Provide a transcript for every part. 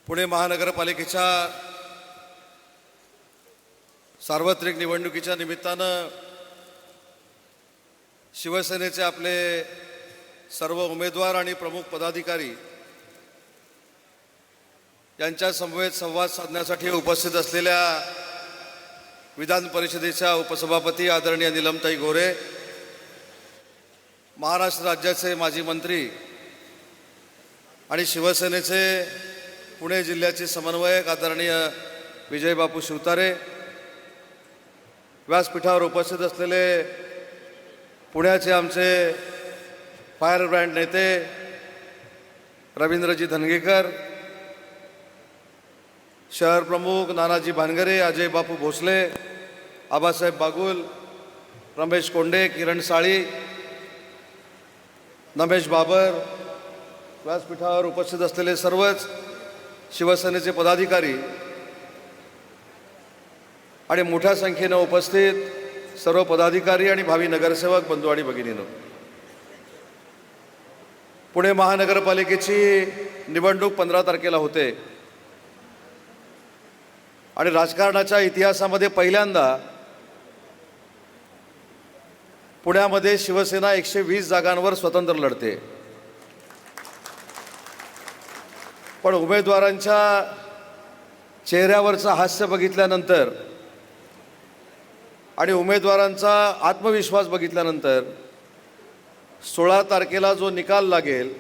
पुणे महानगरपालिकेच्या सार्वत्रिक निवडणुकीच्या निमित्तानं शिवसेनेचे आपले सर्व उमेदवार आणि प्रमुख पदाधिकारी यांच्या समवेत संवाद साधण्यासाठी उपस्थित असलेल्या विधान परिषदेच्या उपसभापती आदरणीय नीलमताई गोरे, महाराष्ट्र राज्याचे माजी मंत्री आणि शिवसेनेचे पुणे जिल्ह्याचे समन्वयक आदरणीय विजयबापू शिवतारे, व्यासपीठावर उपस्थित असलेले पुण्याचे आमचे फायर ब्रँड नेते रवींद्रजी धनगेकर, शहर प्रमुख नानाजी भानगरे, अजय बापू भोसले, आबासाहेब बागुल, रमेश कोंडे, किरण साळी, नमेश बाबर, व्यासपीठावर उपस्थित असलेले सर्वच शिवसेनेचे पदाधिकारी आणि मोठ्या संख्येने उपस्थित सर्व पदाधिकारी आणि भावी नगरसेवक बंधू आणि भगिनींनो, पुणे महानगरपालिकेची निवडणूक 15 तारखेला होते आणि राजकारणाच्या इतिहासामध्ये पहिल्यांदा पुण्यामध्ये शिवसेना 120 जागांवर स्वतंत्र लढते. पण उमेदवारांच्या चेहऱ्यावरचं हास्य बघितल्यानंतर आणि उमेदवारांचा आत्मविश्वास बघितल्यानंतर 16 तारखेला जो निकाल लागेल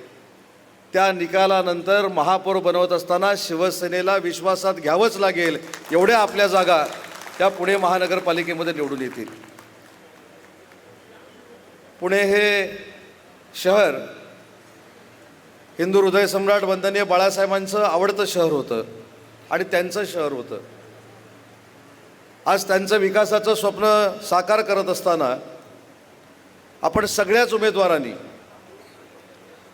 त्या निकालानंतर महापौर बनवत असताना शिवसेनेला विश्वासात घ्यावंच लागेल एवढ्या आपल्या जागा त्या पुणे महानगरपालिकेमध्ये निवडून येतील. पुणे हे शहर हिंदू हृदय सम्राट वंदनीय बाळासाहेबांचं आवडतं शहर होतं आणि त्यांचं शहर होतं. आज त्यांचं विकासाचं स्वप्न साकार करत असताना आपण सगळ्याच उमेदवारांनी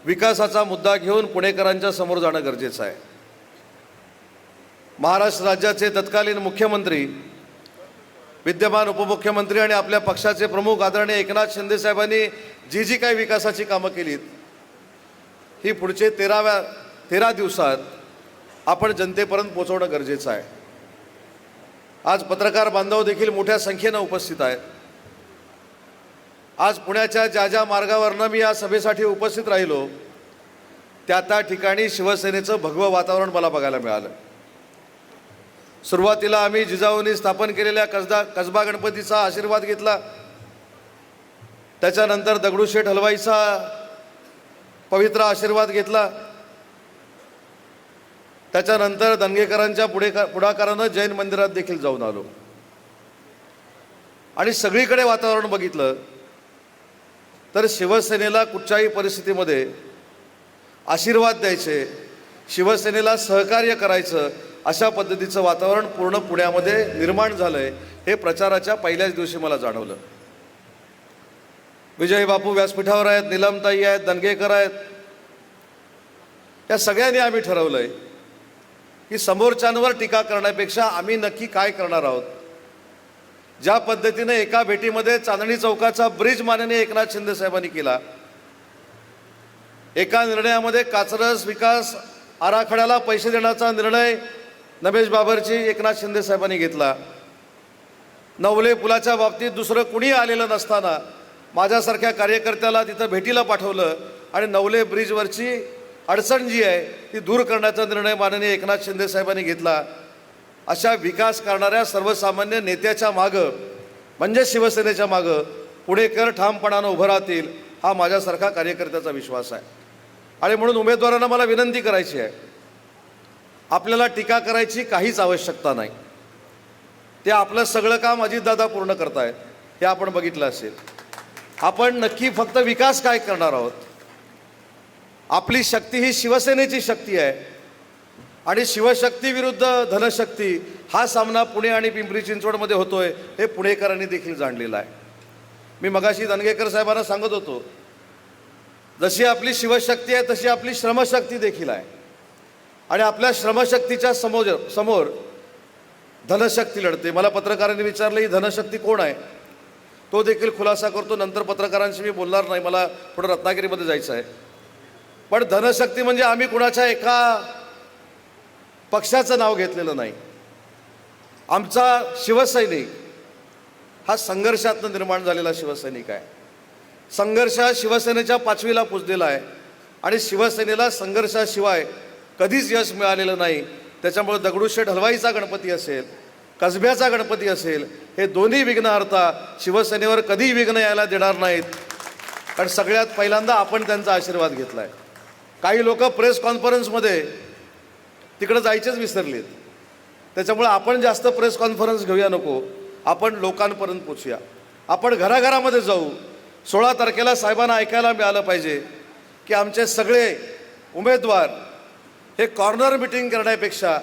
विकासाचा मुद्दा घेऊन पुणेकरांच्या समोर जाणं गरजेचं आहे. महाराष्ट्र राज्याचे तत्कालीन मुख्यमंत्री, विद्यमान उपमुख्यमंत्री आणि आपल्या पक्षाचे प्रमुख आदरणीय एकनाथ शिंदे साहेबांनी जी काही विकासाची कामं केलीत ही पुढचे 13 दिवसात आपण जनतेपर्यंत पोहोचवणं गरजेचं आहे. आज पत्रकार बांधव देखील मोठ्या संख्येनं उपस्थित आहेत. आज पुण्याच्या ज्या मार्गावरनं मी या सभेसाठी उपस्थित राहिलो त्या ठिकाणी शिवसेनेचं भगवं वातावरण मला बघायला मिळालं. सुरुवातीला आम्ही जिजाऊंनी स्थापन केलेल्या कसबा गणपतीचा आशीर्वाद घेतला, त्याच्यानंतर दगडूशेठ हलवाईचा पवित्र आशीर्वाद घेतला, त्याच्यानंतर दंगेकरांच्या पुढाकारानं जैन मंदिरात देखील जाऊन आलो आणि सगळीकडे वातावरण बघितलं तर शिवसेनेला कुठच्याही परिस्थितीमध्ये आशीर्वाद द्यायचे, शिवसेनेला सहकार्य करायचं अशा पद्धतीचं वातावरण पूर्ण पुण्यामध्ये निर्माण झालंय हे प्रचाराच्या पहिल्याच दिवशी मला जाणवलं. विजय बापू व्यासपीठावर आहेत, नीलमताई आहेत, दंगेकर आहेत, या सगळ्यांनी आम्ही ठरवलंय की समोरच्यांवर टीका करण्यापेक्षा आम्ही नक्की काय करणार आहोत. ज्या पद्धतीने एका भेटीमध्ये चांदणी चौकाचा ब्रिज माननीय एकनाथ शिंदे साहेबांनी केला, एका निर्णयामध्ये कात्रज विकास आराखड्याला पैसे देण्याचा निर्णय नमेश बाबरची एकनाथ शिंदे साहेबांनी घेतला, नवले पुलाच्या बाबतीत दुसरं कुणी आलेलं नसताना माझ्यासारख्या कार्यकर्त्याला तिथं भेटीला पाठवलं आणि नवले ब्रिजवरची अडचण जी आहे ती दूर करण्याचा निर्णय माननीय एकनाथ शिंदे साहेबांनी घेतला. अशा विकास करणाऱ्या सर्वसामान्य नेत्याच्या मागं म्हणजे शिवसेनेच्या मागं पुणेकर ठामपणानं उभं राहतील हा माझ्यासारखा कार्यकर्त्याचा विश्वास आहे. आणि म्हणून उमेदवारांना मला विनंती करायची आहे, आपल्याला टीका करायची काहीच आवश्यकता नाही. ते आपलं सगळं काम अजितदादा पूर्ण करतायत हे आपण बघितलं असेल. आपण नक्की फक्त विकास काय करणार आहोत. आपली शक्ती ही शिवसेनेची शक्ती आहे आणि शिवशक्ती विरुद्ध धनशक्ती हा सामना पुणे आणि पिंपरी चिंचवडमध्ये होतोय हे पुणेकरांनी देखील जाणलेलं आहे. मी मगाशी दंगेकर साहेबांना सांगत होतो, जशी आपली शिवशक्ती आहे तशी आपली श्रमशक्ती देखील आहे आणि आपल्या श्रमशक्तीच्या समोर धनशक्ती लढते. मला पत्रकारांनी विचारलं ही धनशक्ती कोण आहे, तो देखील खुलासा करतो. नंतर पत्रकारांशी मी बोलणार नाही, मला पुढे रत्नागिरीमध्ये जायचं आहे. पण धनशक्ती म्हणजे आम्ही कुणाच्या एका पक्षाचं नाव घेतलेलं नाही. आमचा शिवसैनिक हा संघर्षातनं निर्माण झालेला शिवसैनिक आहे. संघर्ष हा शिवसेनेच्या 5वीला पुजलेला आहे आणि शिवसेनेला संघर्षाशिवाय कधीच यश मिळालेलं नाही. त्याच्यामुळे दगडूशेठ हलवाईचा गणपती असेल, कसब्याचा गणपती असेल, हे दोन्ही विघ्नहर्ता शिवसेनेवर कधीही विघ्न यायला देणार नाहीत. कारण सगळ्यात पहिल्यांदा आपण त्यांचा आशीर्वाद घेतला आहे. काही लोक प्रेस कॉन्फरन्समध्ये तिकडं जायचेच विसरलेत. त्याच्यामुळे आपण जास्त प्रेस कॉन्फरन्स घेऊया नको, आपण लोकांपर्यंत पोचूया. आपण घराघरामध्ये जाऊ. 16 तारखेला साहेबांना ऐकायला मिळालं पाहिजे की आमचे सगळे उमेदवार हे कॉर्नर मिटिंग करण्यापेक्षा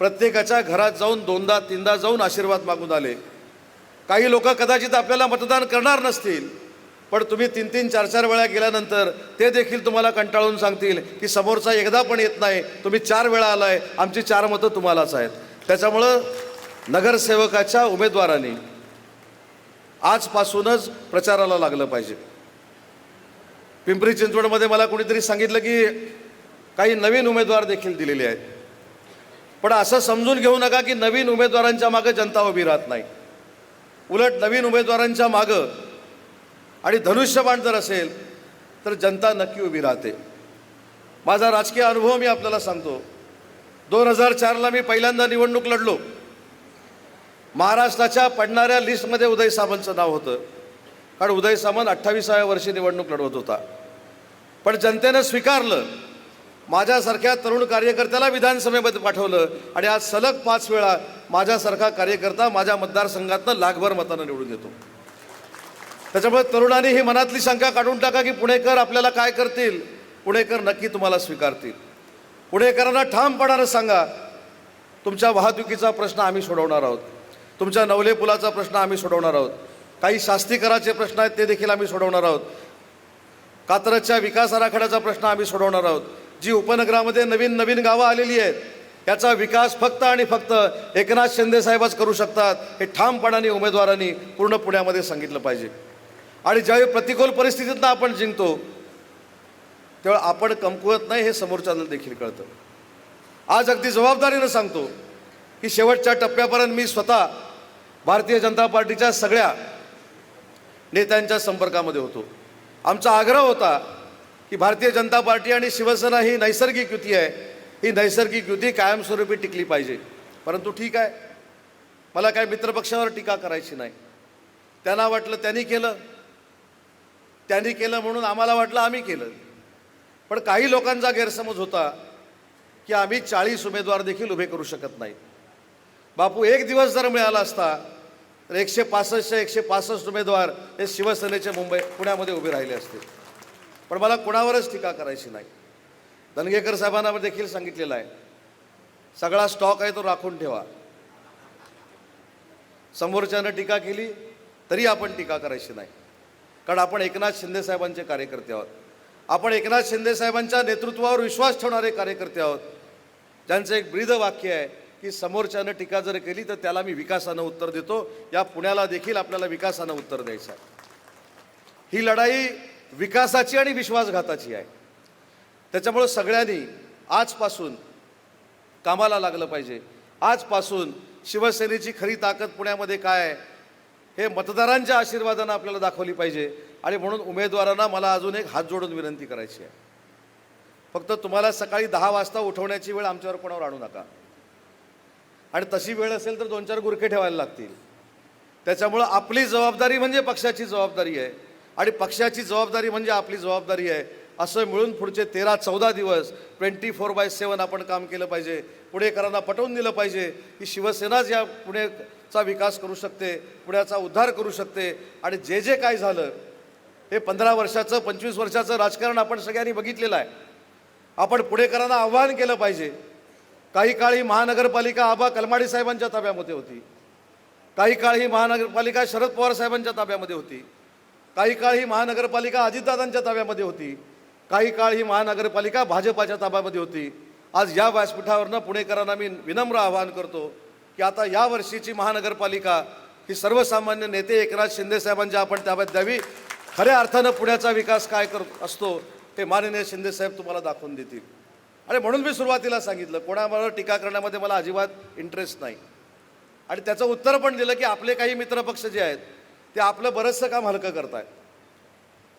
प्रत्येकाच्या घरात जाऊन 2दा 3दा जाऊन आशीर्वाद मागून आले. काही लोक कदाचित आपल्याला मतदान करणार नसतील, पण तुम्ही 3-3, 4-4 वेळा गेल्यानंतर ते देखील तुम्हाला कंटाळून सांगतील की समोरचा एकदा पण येत नाही, तुम्ही 4 वेळा आलाय, आमची 4 मतं तुम्हालाच आहेत. त्याच्यामुळं नगरसेवकाच्या उमेदवारांनी आजपासूनच प्रचाराला लागलं पाहिजे. पिंपरी चिंचवडमध्ये मला कोणीतरी सांगितलं की काही नवीन उमेदवार देखील दिलेले आहेत. पण असं समजून घेऊ नका की नवीन उमेदवारांच्या मागं जनता उभी राहत नाही. उलट नवीन उमेदवारांच्या मागं आणि धनुष्यबाण जर असेल तर जनता नक्की उभी राहते. माझा राजकीय अनुभव मी आपल्याला सांगतो. 2004ला मी पहिल्यांदा निवडणूक लढलो. महाराष्ट्राच्या पडणाऱ्या लिस्टमध्ये उदय सामंतचं नाव होतं, कारण उदय सामंत 28व्या वर्षी निवडणूक लढवत होता. पण जनतेनं स्वीकारलं. माझ्यासारख्या तरुण कार्यकर्त्याला विधानसभेमध्ये पाठवलं आणि आज सलग 5 वेळा माझ्यासारखा कार्यकर्ता माझ्या मतदारसंघातनं लाखभर मतानं निवडून येतो. त्याच्यामुळे तरुणांनी ही मनातली शंका काढून टाका की पुणेकर आपल्याला काय करतील. पुणेकर नक्की तुम्हाला स्वीकारतील. पुणेकरांना ठामपणानं सांगा, तुमच्या वाहतुकीचा प्रश्न आम्ही सोडवणार आहोत, तुमच्या नवले पुलाचा प्रश्न आम्ही सोडवणार आहोत, काही शास्तीकराचे प्रश्न आहेत ते देखील आम्ही सोडवणार आहोत, कात्रजच्या विकास आराखड्याचा प्रश्न आम्ही सोडवणार आहोत. जी उपनगरामध्ये नवीन नवीन गावं आलेली आहेत याचा विकास फक्त आणि फक्त एकनाथ शिंदे साहेबच करू शकतात, हे ठामपणाने उमेदवारांनी पूर्ण पुण्यामध्ये सांगितलं पाहिजे. आणि ज्यावेळी प्रतिकूल परिस्थितीतनं आपण जिंकतो तेव्हा आपण कमकुवत नाही हे समोरच्याला देखील कळतं. आज अगदी जबाबदारीनं सांगतो की शेवटच्या टप्प्यापर्यंत मी स्वतः भारतीय जनता पार्टीच्या सगळ्या नेत्यांच्या संपर्कामध्ये होतो. आमचा आग्रह होता की भारतीय जनता पार्टी आणि शिवसेना ही नैसर्गिक युती आहे, ही नैसर्गिक युती कायमस्वरूपी टिकली पाहिजे. परंतु ठीक आहे, मला काय मित्रपक्षावर टीका करायची नाही. त्यांना वाटलं त्यांनी केलं म्हणून आम्हाला वाटलं आम्ही केलं. पण काही लोकांचा गैरसमज होता की आम्ही 40 उमेदवार देखील उभे करू शकत नाही. बापू, एक दिवस जर मिळाला असता तर 165 उमेदवार हे शिवसेनेचे पुण्यामध्ये उभे राहिले असते. पण मला कोणावरच टीका करायची नाही. धनगेकर साहेबांना देखील सांगितलेलं आहे, सगळा स्टॉक आहे तो राखून ठेवा. समोरच्यानं टीका केली तरी आपण टीका करायची नाही, कारण आपण एकनाथ शिंदे साहेबांचे कार्यकर्ते आहोत. आपण एकनाथ शिंदे साहेबांच्या नेतृत्वावर विश्वास ठेवणारे कार्यकर्ते आहोत, ज्यांचं एक ब्रीद वाक्य आहे की समोरच्यानं टीका जर केली तर त्याला मी विकासानं उत्तर देतो. या पुण्याला देखील आपल्याला विकासानं उत्तर द्यायचं आहे. ही लढाई विकासाची आणि विश्वासघाताची आहे. त्याच्यामुळं सगळ्यांनी आजपासून कामाला लागलं पाहिजे. आजपासून शिवसेनेची खरी ताकद पुण्यामध्ये काय आहे हे मतदारांच्या आशीर्वादानं आपल्याला दाखवली पाहिजे. आणि म्हणून उमेदवारांना मला अजून एक हात जोडून विनंती करायची आहे, फक्त तुम्हाला सकाळी 10 वाजता उठवण्याची वेळ आमच्यावर कोणावर आणू नका. आणि तशी वेळ असेल तर 2-4 गुरखे ठेवायला लागतील. त्याच्यामुळं आपली जबाबदारी म्हणजे पक्षाची जबाबदारी आहे आणि पक्षाची जबाबदारी म्हणजे आपली जबाबदारी आहे. असं मिळून पुढचे 13-14 दिवस 24/7 आपण काम केलं पाहिजे. पुणेकरांना पटवून दिलं पाहिजे की शिवसेनाच या पुणेचा विकास करू शकते, पुण्याचा उद्धार करू शकते. आणि जे जे काय झालं हे 15 वर्षाचं 25 वर्षाचं राजकारण आपण सगळ्यांनी बघितलेलं आहे. आपण पुणेकरांना आव्हान केलं पाहिजे. काही काळ ही महानगरपालिका आबा कलमाडी साहेबांच्या ताब्यामध्ये होती, काही काळ ही महानगरपालिका शरद पवार साहेबांच्या ताब्यामध्ये होती, काही काळ ही महानगरपालिका अजितदादांच्या ताब्यामध्ये होती, काही काळ ही महानगरपालिका भाजपाच्या ताब्यामध्ये होती. आज या व्यासपीठावरनं पुणेकरांना मी विनम्र आवाहन करतो की आता या वर्षीची महानगरपालिका ही सर्वसामान्य नेते एकनाथ शिंदे साहेबांच्या आपण ताब्यात द्यावी. खऱ्या अर्थानं पुण्याचा विकास काय करत असतो हे माननीय शिंदे साहेब तुम्हाला दाखवून देतील. आणि म्हणून मी सुरुवातीला सांगितलं कोणावर टीका करण्यामध्ये मला अजिबात इंटरेस्ट नाही. आणि त्याचं उत्तर पण दिलं की आपले काही मित्रपक्ष जे आहेत ते आपलं बरंचसं काम हलकं करत आहेत.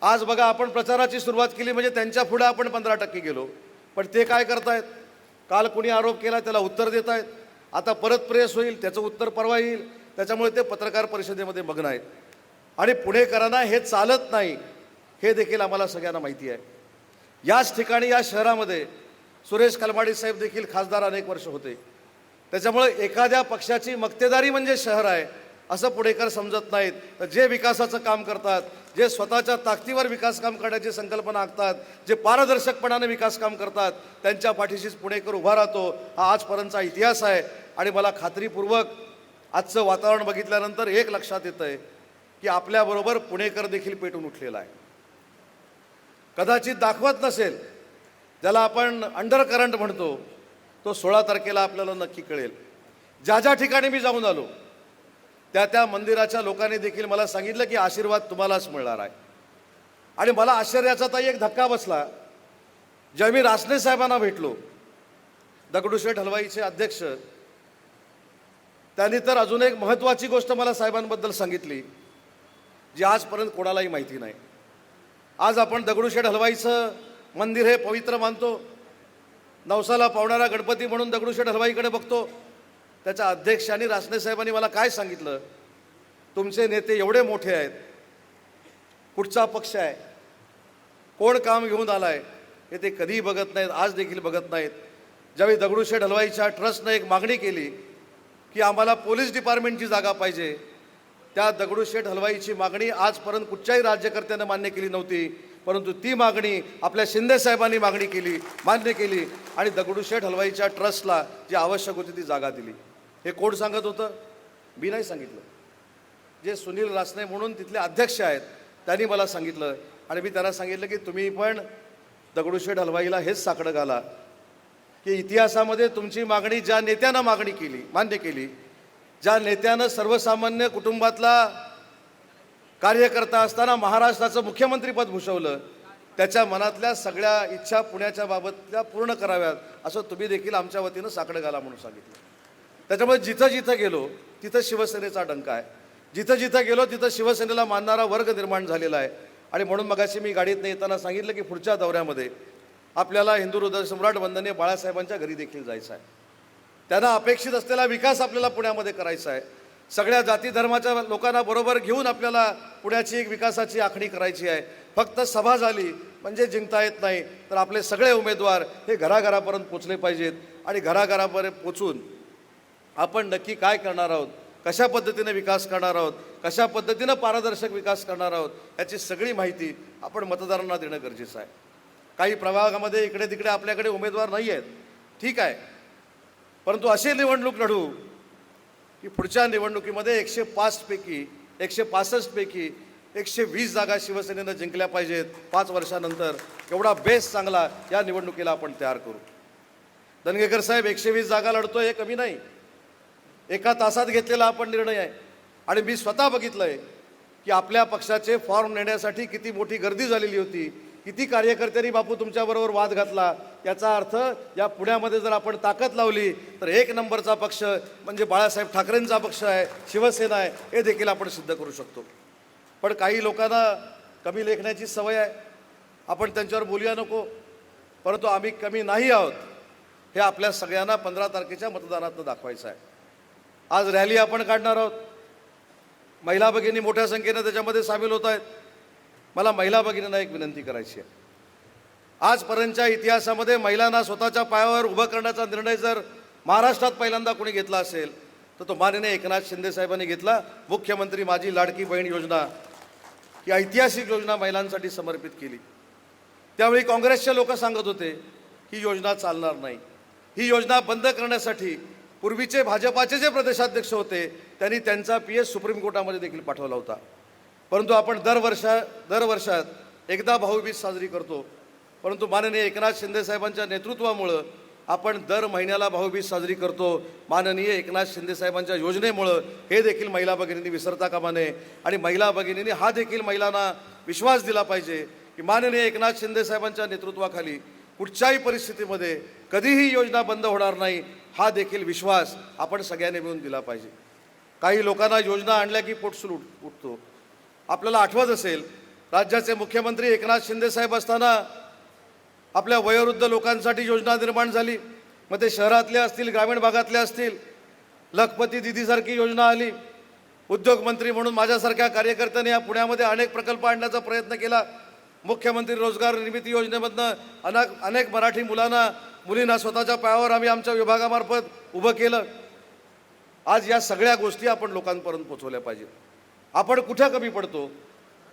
आज बघा आपण प्रचाराची सुरुवात केली म्हणजे त्यांच्या पुढे आपण 15% गेलो, पण ते काय करतायत? काल कोणी आरोप केला त्याला उत्तर देत आहेत, आता परत प्रेस होईल त्याचं उत्तर परवा येईल. त्याच्यामुळे ते पत्रकार परिषदेमध्ये मग्न आहेत. आणि पुणेकरांना हे चालत नाही हे देखील आम्हाला सगळ्यांना माहिती आहे. याच ठिकाणी या शहरामध्ये सुरेश कलमाडी साहेब देखील खासदार अनेक वर्ष होते. त्याच्यामुळे एखाद्या पक्षाची मक्तेदारी म्हणजे शहर आहे असं पुणेकर समजत नाहीत. तर जे विकासाचं काम करतात, जे स्वतःच्या ताकदीवर विकास काम करण्याची संकल्पना आखतात, जे पारदर्शकपणाने विकास काम करतात त्यांच्या पाठीशीच पुणेकर उभा राहतो. हा आजपर्यंतचा इतिहास आहे. आणि मला खात्रीपूर्वक आजचं वातावरण बघितल्यानंतर एक लक्षात येतं आहे की आपल्याबरोबर पुणेकर देखील पेटून उठलेला आहे. कदाचित दाखवत नसेल, ज्याला आपण अंडर करंट म्हणतो, तो 16 तारखेला आपल्याला नक्की कळेल. ज्या ज्या ठिकाणी मी जाऊन आलो त्या त्या मंदिराच्या लोकांनी देखील मला सांगितलं की आशीर्वाद तुम्हालाच मिळणार आहे. आणि मला आश्चर्याचा ताई एक धक्का बसला, जेव्हा मी रासने साहेबांना भेटलो, दगडूशेठ हलवाईचे अध्यक्ष, त्यांनी तर अजून एक महत्त्वाची गोष्ट मला साहेबांबद्दल सांगितली जी आजपर्यंत कोणालाही माहिती नाही. आज आपण दगडूशेठ हलवाईचं मंदिर हे पवित्र मानतो, नवसाला पावणारा गणपती म्हणून दगडूशेठ हलवाईकडे बघतो. त्याच्या अध्यक्षांनी रासने साहेबांनी मला काय सांगितलं, तुमचे नेते एवढे मोठे आहेत, कुठचा पक्ष आहे, कोण काम घेऊन आला आहे हे ते कधीही बघत नाहीत, आज देखील बघत नाहीत. ज्यावेळी दगडूशेठ हलवाईच्या ट्रस्टनं एक मागणी केली की आम्हाला पोलीस डिपार्टमेंटची जागा पाहिजे, त्या दगडूशेठ हलवाईची मागणी आजपर्यंत कुठच्याही राज्यकर्त्यानं मान्य केली नव्हती. परंतु ती मागणी आपल्या शिंदे साहेबांनी मागणी केली, मान्य केली आणि दगडूशेठ हलवाईच्या ट्रस्टला जी आवश्यक होती ती जागा दिली. हे कोण सांगत होतं? मी नाही सांगितलं. जे सुनील रासने म्हणून तिथले अध्यक्ष आहेत त्यांनी मला सांगितलं. आणि मी त्यांना सांगितलं की तुम्ही पण दगडूशेठ हलवाईला हेच साकडं घाला की इतिहासामध्ये तुमची मागणी ज्या नेत्यानं मागणी केली, मान्य केली, ज्या नेत्यानं सर्वसामान्य कुटुंबातला कार्यकर्ता असताना महाराष्ट्राचं मुख्यमंत्रीपद भूषवलं, त्याच्या मनातल्या सगळ्या इच्छा पुण्याच्या बाबतल्या पूर्ण कराव्यात असं तुम्ही देखील आमच्या वतीनं साकडं घाला म्हणून सांगितलं. त्याच्यामुळे जिथं जिथं गेलो तिथं शिवसेनेचा डंका आहे, जिथं जिथं गेलो तिथं शिवसेनेला मानणारा वर्ग निर्माण झालेला आहे. आणि म्हणून मगाशी मी गाडीतनं येताना सांगितलं की पुढच्या दौऱ्यामध्ये आपल्याला हिंदू हृदय सम्राट वंदनीय बाळासाहेबांच्या घरी देखील जायचं आहे. त्यांना अपेक्षित असलेला विकास आपल्याला पुण्यामध्ये करायचा आहे. सगळ्या जाती धर्माच्या लोकांना बरोबर घेऊन आपल्याला पुण्याची एक विकासाची आखणी करायची आहे. फक्त सभा झाली म्हणजे जिंकता येत नाही, तर आपले सगळे उमेदवार हे घराघरापर्यंत पोचले पाहिजेत. आणि घराघरापर्यंत पोचून आपण नक्की काय करणार आहोत, कशा पद्धतीने विकास करणार आहोत, कशा पद्धतीनं पारदर्शक विकास करणार आहोत याची सगळी माहिती आपण मतदारांना देणं गरजेचं आहे. काही प्रभागामध्ये इकडे तिकडे आपल्याकडे उमेदवार नाही आहेत, ठीक आहे, परंतु अशी निवडणूक लढू की पुढच्या निवडणुकीमध्ये 105 पैकी 120 जागा शिवसेनेनं जिंकल्या पाहिजेत 5 वर्षानंतर. एवढा बेस चांगला या निवडणुकीला आपण तयार करू. दंगेकर साहेब 120 जागा लढतोय हे कमी नाही, एका तासात घेतलेला आपण निर्णय आहे. आणि मी स्वतः बघितलं आहे की आपल्या पक्षाचे फॉर्म नेण्यासाठी किती मोठी गर्दी झालेली होती, किती कार्यकर्त्यांनी बापू तुमच्याबरोबर वाद घातला. याचा अर्थ या पुण्यामध्ये जर आपण ताकद लावली तर 1 नंबरचा पक्ष म्हणजे बाळासाहेब ठाकरेंचा पक्ष आहे, शिवसेना आहे, हे देखील आपण सिद्ध करू शकतो. पण काही लोकांना कमी लेखण्याची सवय आहे, आपण त्यांच्यावर बोलूया नको, परंतु आम्ही कमी नाही आहोत हे आपल्या सगळ्यांना 15 तारखेच्या मतदानातून दाखवायचं आहे. आज रॅली आपण काढणार आहोत, महिला भगिनी मोठ्या संख्येनं त्याच्यामध्ये सामील होत आहेत. मला महिला भगिनींना एक विनंती करायची आहे. आजपर्यंतच्या इतिहासामध्ये महिलांना स्वतःच्या पायावर उभं करण्याचा निर्णय जर महाराष्ट्रात पहिल्यांदा कोणी घेतला असेल तर तो माननीय एकनाथ शिंदे साहेबांनी घेतला. मुख्यमंत्री माझी लाडकी बहीण योजना ही ऐतिहासिक योजना महिलांसाठी समर्पित केली. त्यावेळी काँग्रेसचे लोक सांगत होते ही योजना चालणार नाही. ही योजना बंद करण्यासाठी पूर्वीचे भाजपाचे जे प्रदेशाध्यक्ष होते त्यांनी त्यांचा PS सुप्रीम कोर्टामध्ये देखील पाठवला होता. परंतु आपण दरवर्षात एकदा भाऊबीज साजरी करतो, परंतु माननीय एकनाथ शिंदे साहेबांच्या नेतृत्वामुळं आपण दर महिन्याला भाऊबीज साजरी करतो. माननीय एकनाथ शिंदे साहेबांच्या योजनेमुळं हे देखील महिला भगिनींनी विसरता कामा नये. आणि महिला भगिनींनी हा देखील महिलांना विश्वास दिला पाहिजे की माननीय एकनाथ शिंदे साहेबांच्या नेतृत्वाखाली कुठच्याही परिस्थितीमध्ये कधीही योजना बंद होणार नाही, हा देखील विश्वास आपण सगळ्यांनी मिळून दिला पाहिजे. काही लोकांना योजना आणल्या की पोटसूल उठतो. आपल्याला आठवत असेल, राज्याचे मुख्यमंत्री एकनाथ शिंदे साहेब असताना आपल्या वयोवृद्ध लोकांसाठी योजना निर्माण झाली. मग ते शहरातले असतील, ग्रामीण भागातले असतील. लखपती दिदीसारखी योजना आली. उद्योगमंत्री म्हणून माझ्यासारख्या कार्यकर्त्यांनी या पुण्यामध्ये अनेक प्रकल्प आणण्याचा प्रयत्न केला. मुख्यमंत्री रोजगार निर्मिती योजनेमधनं अनेक मराठी मुलींना स्वतःच्या पायावर आम्ही आमच्या विभागामार्फत उभं केलं. आज या सगळ्या गोष्टी आपण लोकांपर्यंत पोहोचवल्या पाहिजेत. आपण कुठं कमी पडतो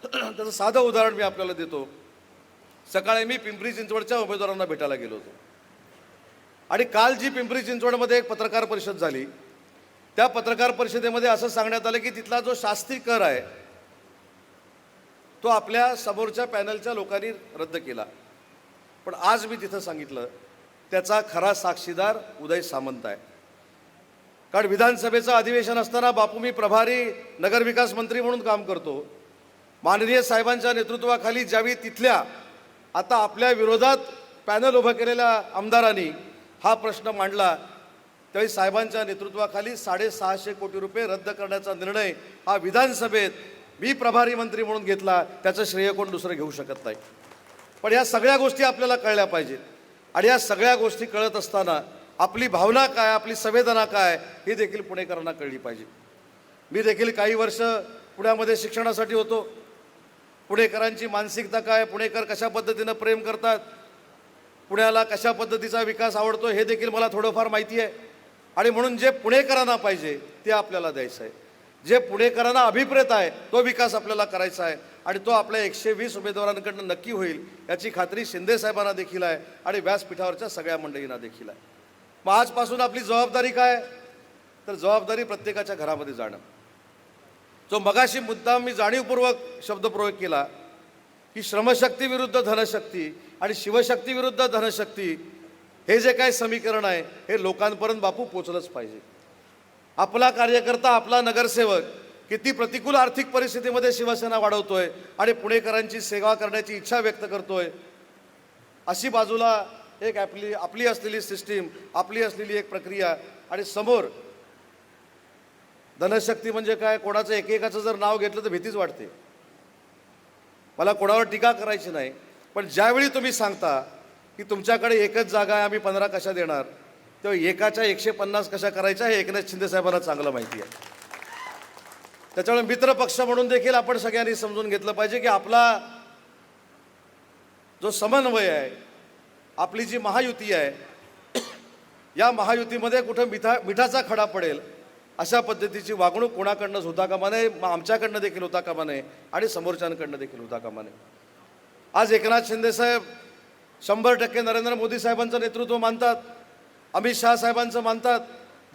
त्याचं साधं उदाहरण मी आपल्याला देतो. सकाळी मी पिंपरी चिंचवडच्या उमेदवारांना भेटायला गेलो होतो आणि काल जी पिंपरी चिंचवडमध्ये एक पत्रकार परिषद झाली, त्या पत्रकार परिषदेमध्ये असं सांगण्यात आलं की तिथला जो शास्ती कर आहे तो आपल्या समोरच्या पॅनलच्या लोकांनी रद्द केला. पण आज मी तिथं सांगितलं त्याचा खरा साक्षीदार उदय सामंत आहे. कारण विधानसभेचं अधिवेशन असताना बापू मी प्रभारी नगरविकास मंत्री म्हणून काम करतो. माननीय साहेबांच्या नेतृत्वाखाली ज्यावेळी तिथल्या आता आपल्या विरोधात पॅनल उभं केलेल्या आमदारांनी हा प्रश्न मांडला, त्यावेळी साहेबांच्या नेतृत्वाखाली 650 कोटी रुपये रद्द करण्याचा निर्णय हा विधानसभेत मी प्रभारी मंत्री म्हणून घेतला. त्याचं श्रेय कोण दुसरं घेऊ शकत नाही. पण या सगळ्या गोष्टी आपल्याला कळल्या पाहिजेत आणि या सगळ्या गोष्टी कळत असताना आपली भावना काय, आपली संवेदना काय ही देखील पुणेकरांना कळली पाहिजे. मी देखील काही वर्ष पुण्यामध्ये शिक्षणासाठी होतो. पुणेकरांची मानसिकता काय, पुणेकर कशा पद्धतीनं प्रेम करतात, पुण्याला कशा पद्धतीचा विकास आवडतो हे देखील मला थोडंफार माहिती आहे. आणि म्हणून जे पुणेकरांना पाहिजे ते आपल्याला द्यायचं आहे. जे पुणेकरांना अभिप्रेत आहे तो विकास आपल्याला करायचा आहे आणि तो आपल्या 120 उमेदवारांकडून नक्की होईल याची खात्री शिंदे साहेबांना देखील आहे आणि व्यासपीठावरच्या सगळ्या मंडळींना देखील आहे. मग आजपासून आपली जबाबदारी काय, तर जबाबदारी प्रत्येकाच्या घरामध्ये जाणं. जो मगाशी मुद्दा मी जाणीवपूर्वक शब्दप्रयोग केला की श्रमशक्ती विरुद्ध धनशक्ती आणि शिवशक्ती विरुद्ध धनशक्ती हे जे काय समीकरण आहे हे लोकांपर्यंत बापू पोचलंच पाहिजे. आपला कार्यकर्ता, आपला नगरसेवक किती प्रतिकूल आर्थिक परिस्थितीमध्ये शिवसेना वाढवतोय आणि पुणेकरांची सेवा करण्याची इच्छा व्यक्त करतोय, अशी बाजूला एक आपली असलेली सिस्टीम, आपली असलेली एक प्रक्रिया आणि समोर धनशक्ती म्हणजे काय, कोणाचं एकेकाचं जर नाव घेतलं तर भीतीच वाटते. मला कोणावर टीका करायची नाही, पण ज्यावेळी तुम्ही सांगता की तुमच्याकडे एकच जागा आहे, आम्ही 15 कशा देणार, तेव्हा एकाच्या 150 कशा करायच्या हे एकनाथ शिंदे साहेबांना चांगलं माहिती आहे. त्याच्यामुळे मित्रपक्ष म्हणून देखील आपण सगळ्यांनी समजून घेतलं पाहिजे की आपला जो समन्वय आहे, आपली जी महायुती आहे, या महायुतीमध्ये कुठं मिठाचा खडा पडेल अशा पद्धतीची वागणूक कोणाकडनंच होता कामा नये, आमच्याकडनं देखील होता कामा नये आणि समोरच्यांकडनं देखील होता कामा नये. आज एकनाथ शिंदे साहेब 100% नरेंद्र मोदी साहेबांचं नेतृत्व मानतात, अमित शहा साहेबांचं मानतात.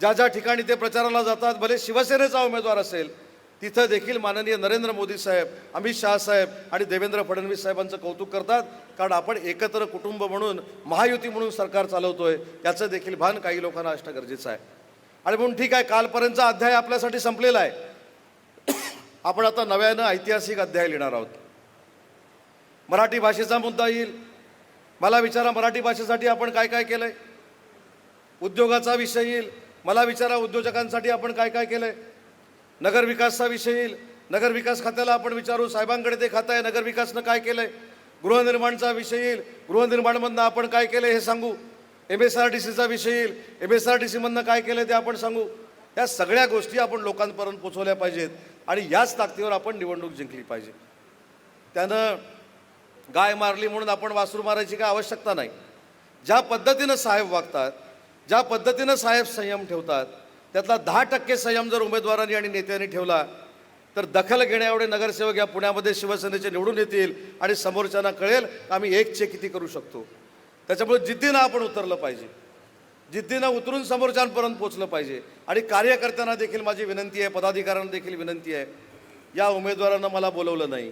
ज्या ज्या ठिकाणी ते प्रचाराला जातात, भले शिवसेनेचा उमेदवार असेल तिथं देखील माननीय नरेंद्र मोदी साहेब, अमित शहा साहेब आणि देवेंद्र फडणवीस साहेबांचं कौतुक करतात. कारण आपण एकत्र कुटुंब म्हणून, महायुती म्हणून सरकार चालवतोय याचं देखील भान काही लोकांना असणं गरजेचं आहे. आणि म्हणून ठीक आहे, कालपर्यंतचा अध्याय आपल्यासाठी संपलेला आहे. आपण आता नव्यानं ऐतिहासिक अध्याय लिहिणार आहोत. मराठी भाषेचा मुद्दा येईल. मला विचारा मराठी भाषेसाठी आपण काय काय केलंय. उद्योगाचा विषय येईल. मला विचारा उद्योजकांसाठी आपण काय काय केलंय. नगरविकासचा विषय येईल. नगरविकास खात्याला आपण विचारू, साहेबांकडे ते खातं आहे, नगरविकासनं काय केलंय. गृहनिर्माणचा विषय येईल. गृहनिर्माणमधनं आपण काय केलं हे सांगू. MSRDCचा विषय येईल. MSRDCमधनं काय केलं ते आपण सांगू. या सगळ्या गोष्टी आपण लोकांपर्यंत पोचवल्या पाहिजेत आणि याच ताकदीवर आपण निवडणूक जिंकली पाहिजे. त्यानं गाय मारली म्हणून आपण वासरू मारायची काय आवश्यकता नाही. ज्या पद्धतीनं साहेब वागतात, ज्या पद्धतीनं साहेब संयम ठेवतात, त्यातला 10% संयम जर उमेदवारांनी आणि नेत्यांनी ठेवला तर दखल घेण्या एवढे नगरसेवक या पुण्यामध्ये शिवसेनेचे निवडून येतील आणि समोरच्यांना कळेल आम्ही एकचे किती करू शकतो. त्याच्यामुळे जिद्दीनं आपण उतरलं पाहिजे. जिद्दीनं उतरून समोरच्यांपर्यंत पोचलं पाहिजे. आणि कार्यकर्त्यांना देखील माझी विनंती आहे, पदाधिकाऱ्यांना देखील विनंती आहे, या उमेदवारानं मला बोलवलं नाही,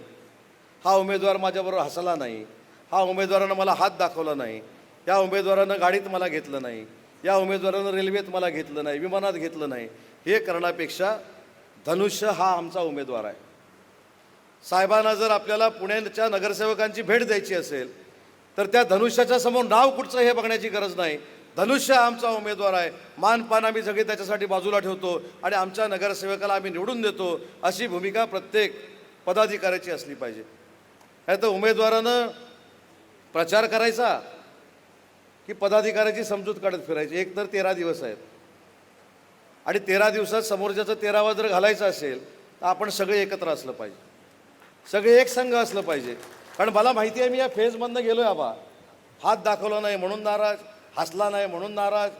हा उमेदवार माझ्याबरोबर हसला नाही, हा उमेदवारानं मला हात दाखवला नाही, या उमेदवारानं गाडीत मला घेतलं नाही, या उमेदवारानं रेल्वेत मला घेतलं नाही, विमानात घेतलं नाही, हे करण्यापेक्षा धनुष्य हा आमचा उमेदवार आहे. साहेबांना जर आपल्याला पुण्याच्या नगरसेवकांची भेट द्यायची असेल तर त्या धनुष्याच्या समोर नाव कुठचं हे बघण्याची गरज नाही. धनुष्य आमचा उमेदवार आहे, मानपान आम्ही सगळे त्याच्यासाठी बाजूला ठेवतो आणि आमच्या नगरसेवकाला आम्ही निवडून देतो, अशी भूमिका प्रत्येक पदाधिकाऱ्याची असली पाहिजे. नाही तर उमेदवारानं प्रचार करायचा की पदाधिकाऱ्याची समजूत काढत फिरायची. एक तर 13 दिवस आहेत आणि 13 दिवसात समोरच्याचं 13वा जर घालायचं असेल तर आपण सगळे एकत्र असलं पाहिजे, सगळे एक संघ असलं पाहिजे. कारण मला माहिती आहे, मी या फेजमधनं गेलो आहे आबा. हात दाखवला नाही म्हणून नाराज, हसला नाही म्हणून नाराज.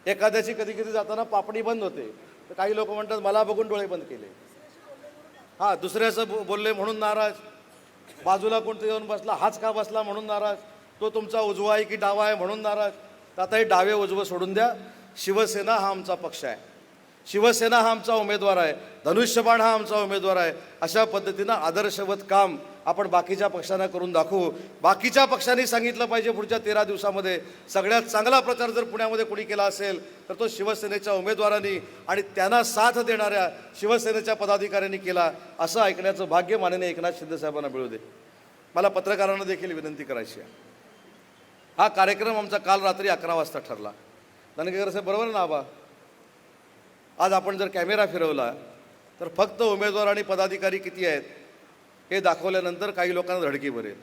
एखाद्याची कधी कधी जाताना पापणी बंद होते तर काही लोक म्हणतात मला बघून डोळे बंद केले. हां, दुसऱ्याचं बोलले म्हणून नाराज. बाजूला कोणतं येऊन बसला, हाच का बसला म्हणून नाराज. तो तुमचा उजवा आहे की डावा आहे म्हणून नाराज. तर आता हे डावे उजवं सोडून द्या. शिवसेना हा आमचा पक्ष आहे, शिवसेना हा आमचा उमेदवार आहे, धनुष्यबाण हा आमचा उमेदवार आहे. अशा पद्धतीनं आदर्शवत काम आपण बाकीच्या पक्षांना करून दाखवू. बाकीच्या पक्षांनी सांगितलं पाहिजे पुढच्या 13 दिवसामध्ये सगळ्यात चांगला प्रचार जर पुण्यामध्ये कोणी केला असेल तर तो शिवसेनेच्या उमेदवारांनी आणि त्यांना साथ देणाऱ्या शिवसेनेच्या पदाधिकाऱ्यांनी केला, असं ऐकण्याचं भाग्य माननीय एकनाथ शिंदे साहेबांना मिळू दे. मला पत्रकारांना देखील विनंती करायची आहे. हा कार्यक्रम आमचा काल रात्री 11 वाजता ठरला. धनगेकर साहेब बरोबर ना आबा? आज आपण जर कॅमेरा फिरवला तर फक्त उमेदवार आणि पदाधिकारी किती आहेत हे दाखवल्यानंतर काही लोकांना धडकी भरेल.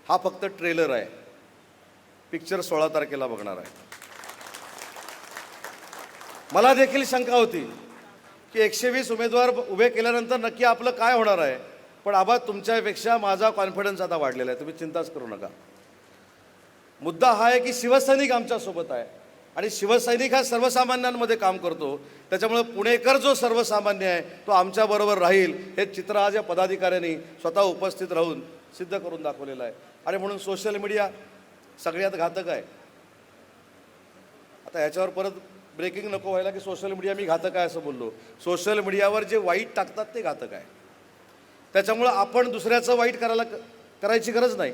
हा फक्त ट्रेलर आहे, पिक्चर 16 तारखेला बघणार आहे. मला देखील शंका होती की 120 उमेदवार उभे केल्यानंतर नक्की आपलं काय होणार आहे. पण आबा तुमच्यापेक्षा माझा कॉन्फिडन्स आता वाढलेला आहे, तुम्ही चिंताच करू नका. मुद्दा हा आहे की शिवसैनिक आमच्यासोबत आहे आणि शिवसैनिक हा सर्वसामान्यांमध्ये काम करतो. त्याच्यामुळे पुणेकर जो सर्वसामान्य आहे तो आमच्याबरोबर राहील हे चित्र आज या पदाधिकाऱ्यांनी स्वतः उपस्थित राहून सिद्ध करून दाखवलेलं आहे. आणि म्हणून सोशल मीडिया सगळ्यात घातक आहे. आता ह्याच्यावर परत ब्रेकिंग नको व्हायला की सोशल मीडिया मी घातक आहे असं बोललो. सोशल मीडियावर जे वाईट टाकतात ते घातक आहे. त्याच्यामुळं आपण दुसऱ्याचं वाईट करायची गरज नाही.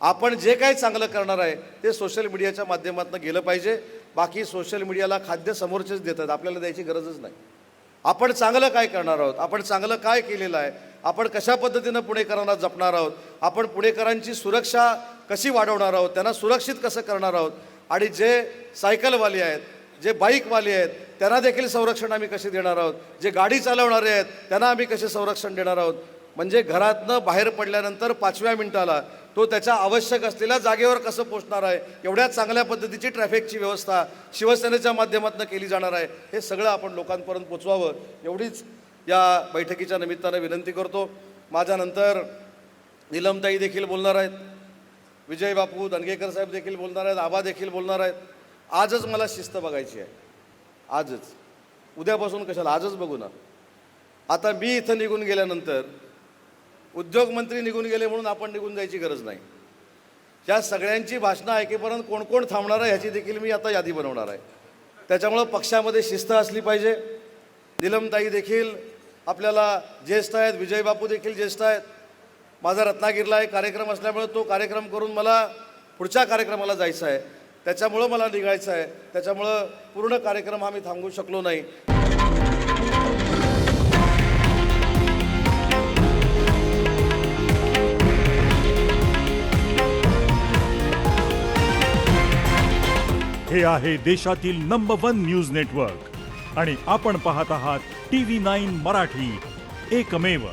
आपण जे काही चांगलं करणार आहे ते सोशल मीडियाच्या माध्यमातून गेलं पाहिजे. बाकी सोशल मीडियाला खाद्य समोरचेच देतात, आपल्याला द्यायची गरजच नाही. आपण चांगलं काय करणार आहोत, आपण चांगलं काय केलेलं आहे, आपण कशा पद्धतीनं पुणेकरांना जपणार आहोत, आपण पुणेकरांची सुरक्षा कशी वाढवणार आहोत, त्यांना सुरक्षित कसं करणार आहोत, आणि जे सायकलवाले आहेत, जे बाईकवाले आहेत त्यांना देखील संरक्षण आम्ही कसे देणार आहोत, जे गाडी चालवणारे आहेत त्यांना आम्ही कसे संरक्षण देणार आहोत. म्हणजे घरातनं बाहेर पडल्यानंतर 5व्या मिनिटाला तो त्याच्या आवश्यक असलेल्या जागेवर कसं पोचणार आहे, एवढ्या चांगल्या पद्धतीची ट्रॅफिकची व्यवस्था शिवसेनेच्या माध्यमातून केली जाणार आहे. हे सगळं आपण लोकांपर्यंत पोचवावं एवढीच या बैठकीच्या निमित्तानं विनंती करतो. माझ्यानंतर नीलमताई देखील बोलणार आहेत, विजय बापू दणगेकर साहेब देखील बोलणार आहेत, आबा देखील बोलणार आहेत. आजच मला शिस्त बघायची आहे, आजच. उद्यापासून कशाला, आजच बघू ना. आता मी इथं निघून गेल्यानंतर उद्योगमंत्री निघून गेले म्हणून आपण निघून जायची गरज नाही. या सगळ्यांची भाषणं ऐकेपर्यंत कोण कोण थांबणार आहे ह्याची देखील मी आता यादी बनवणार आहे. त्याच्यामुळं पक्षामध्ये शिस्त असली पाहिजे. नीलमताई देखील आपल्याला ज्येष्ठ आहेत, विजय बापू देखील ज्येष्ठ आहेत. माझा रत्नागिरीला एक कार्यक्रम असल्यामुळे तो कार्यक्रम करून मला पुढच्या कार्यक्रमाला जायचं आहे, त्याच्यामुळं मला निघायचं आहे. त्याच्यामुळं पूर्ण कार्यक्रम आम्ही थांबवू शकलो नाही. हे आहे देशातील नंबर 1 न्यूज नेटवर्क आणि आपण पाहत आहात TV9 मराठी, एकमेव.